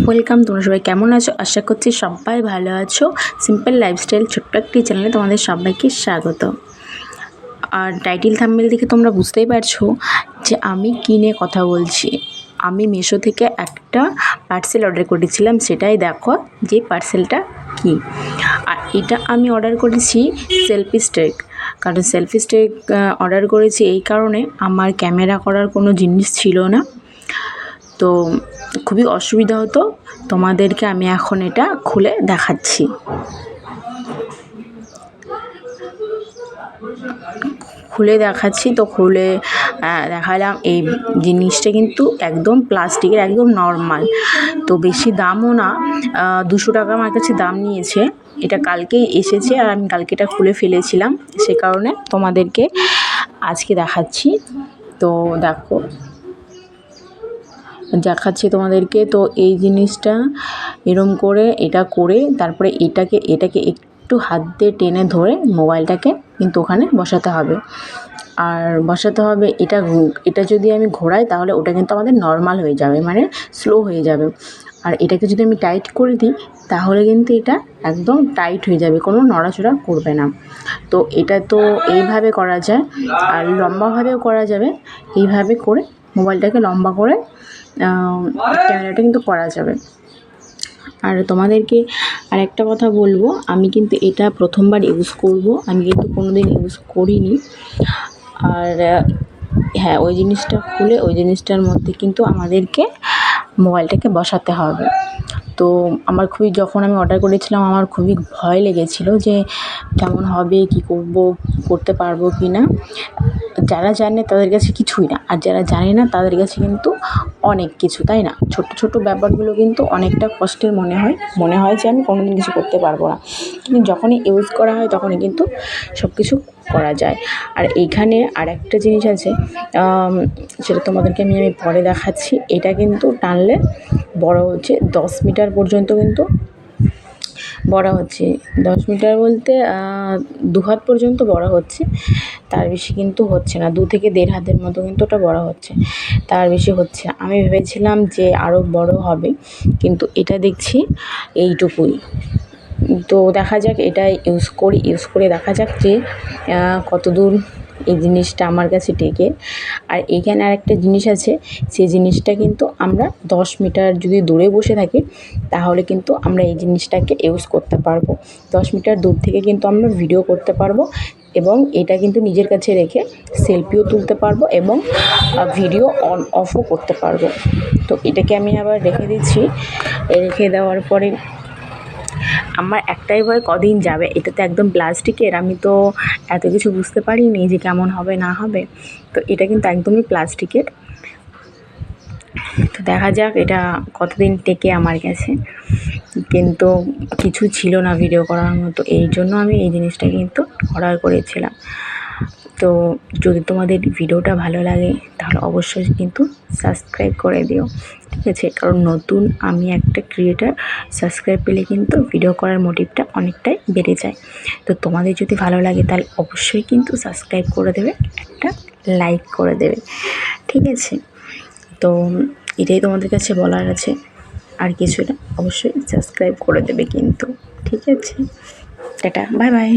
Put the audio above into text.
Welcome. তোমরা সবাই কেমন আছো? আশা করছি সবাই ভালো আছো। সিম্পল লাইফস্টাইল ছোট্ট একটি চ্যানেলে তোমাদের সবাইকে স্বাগত। আর টাইটেল থাম্বনেল দেখে তোমরা বুঝতেই পারছো যে আমি কী নিয়ে কথা বলছি। আমি মিশো থেকে একটা পার্সেল অর্ডার করেছিলাম, সেটাই দেখো যে পার্সেলটা কী। আর এটা আমি অর্ডার করেছি সেলফি স্টিক। কারণ সেলফি স্টিক অর্ডার করেছি এই কারণে, আমার ক্যামেরা করার কোনো জিনিস ছিল না, তো খুবই অসুবিধা হতো। তোমাদেরকে আমি এখন এটা খুলে দেখাচ্ছি। তো খুলে দেখালাম। এই জিনিসটা কিন্তু একদম প্লাস্টিকের, একদম নর্মাল, তো বেশি দামও না। 200 টাকা আমার কাছে দাম নিয়েছে। এটা কালকেই এসেছে আর আমি কালকে এটা খুলে ফেলেছিলাম, সে কারণে তোমাদেরকে আজকে দেখাচ্ছি। তো দেখাচ্ছি তোমাদেরকে। তো এই জিনিসটা এরম করে, এটা করে তারপরে এটাকে একটু হাত দিয়ে টেনে ধরে মোবাইলটাকে কিন্তু ওখানে বসাতে হবে। আর বসাতে হবে, এটা যদি আমি ঘোরাই তাহলে ওটা কিন্তু আমাদের নর্মাল হয়ে যাবে, মানে স্লো হয়ে যাবে। আর এটাকে যদি আমি টাইট করে দিই তাহলে কিন্তু এটা একদম টাইট হয়ে যাবে, কোনো নড়াচড়া করবে না। তো এটা তো এইভাবে করা যায়, আর লম্বাভাবেও করা যাবে। এইভাবে করে মোবাইলটাকে লম্বা করে ক্যামেরাটা কিন্তু করা যাবে। আর তোমাদেরকে আরেকটা কথা বলবো, আমি কিন্তু এটা প্রথমবার ইউজ করব, আমি কিন্তু কোনোদিন ইউজ করিনি। আর হ্যাঁ, ওই জিনিসটা খুলে ওই জিনিসটার মধ্যে কিন্তু আমাদেরকে মোবাইলটাকে বসাতে হবে। তো আমার যখন আমি অর্ডার করেছিলাম আমার খুবই ভয় লেগেছিলো যে কেমন হবে, কী করতে পারবো কি না। যারা জানে তাদের কাছে কিছুই না, আর যারা জানে না তাদের কাছে কিন্তু অনেক কিছু, তাই না? ছোট ছোট ব্যাপারগুলো কিন্তু অনেকটা কষ্টের মনে হয় যে আমি কোনোদিন কিছু করতে পারবো না, কিন্তু যখনই ইউজ করা হয় তখনই কিন্তু সব কিছু করা যায়। আর এইখানে আরেকটা জিনিস আছে, সেটা তোমাদেরকে আমি পরে দেখাচ্ছি। এটা কিন্তু টানলে বড় হচ্ছে 10 মিটার পর্যন্ত, কিন্তু বড় হচ্ছে 10 মিটার বলতে 2 হাত পর্যন্ত বড় হচ্ছে, তার বেশি কিন্তু হচ্ছে না। 2 থেকে 1.5 হাতের মতো কিন্তু ওটা বড় হচ্ছে, তার বেশি হচ্ছে না। আমি ভেবেছিলাম যে আরও বড় হবে, কিন্তু এটা দেখছি এইটুকুই। তো দেখা যাক, এটা ইউজ করে দেখা যাক যে কতদূর এই জিনিসটা আমার কাছে টেকে। আর এইখানে আরেকটা জিনিস আছে, সেই জিনিসটা কিন্তু আমরা 10 মিটার যদি দূরে বসে থাকি তাহলে কিন্তু আমরা এই জিনিসটাকে ইউজ করতে পারবো। 10 মিটার দূর থেকে কিন্তু আমরা ভিডিও করতে পারবো, এবং এটা কিন্তু নিজের কাছে রেখে সেলফিও তুলতে পারবো এবং ভিডিও অন অফও করতে পারবো। তো এটাকে আমি আবার রেখে দিচ্ছি। রেখে দেওয়ার পরে আমার একটাই ভয়, কদিন যাবে। এটা তো একদম প্লাস্টিকের, আমি তো এত কিছু বুঝতে পারিনি যে কেমন হবে না হবে। তো এটা কিন্তু একদমই প্লাস্টিকের। তো দেখা যাক এটা কতদিন টেকে আমার কাছে। কিন্তু কিছু ছিল না ভিডিও করার মতো, এই জন্য আমি এই জিনিসটা কিন্তু অর্ডার করেছিলাম। তো যদি তোমাদের ভিডিওটা ভালো লাগে তাহলে অবশ্যই কিন্তু সাবস্ক্রাইব করে দিও, ঠিক আছে? কারণ নতুন আমি একটা ক্রিয়েটার, সাবস্ক্রাইব পেলে কিন্তু ভিডিও করার মোটিভটা অনেকটাই বেড়ে যায়। তো তোমাদের যদি ভালো লাগে তাহলে অবশ্যই কিন্তু সাবস্ক্রাইব করে দেবে, একটা লাইক করে দেবে, ঠিক আছে? তো এটাই তোমাদের কাছে বলার আছে, আর কিছু না। অবশ্যই সাবস্ক্রাইব করে দেবে কিন্তু, ঠিক আছে? Tata, bye bye.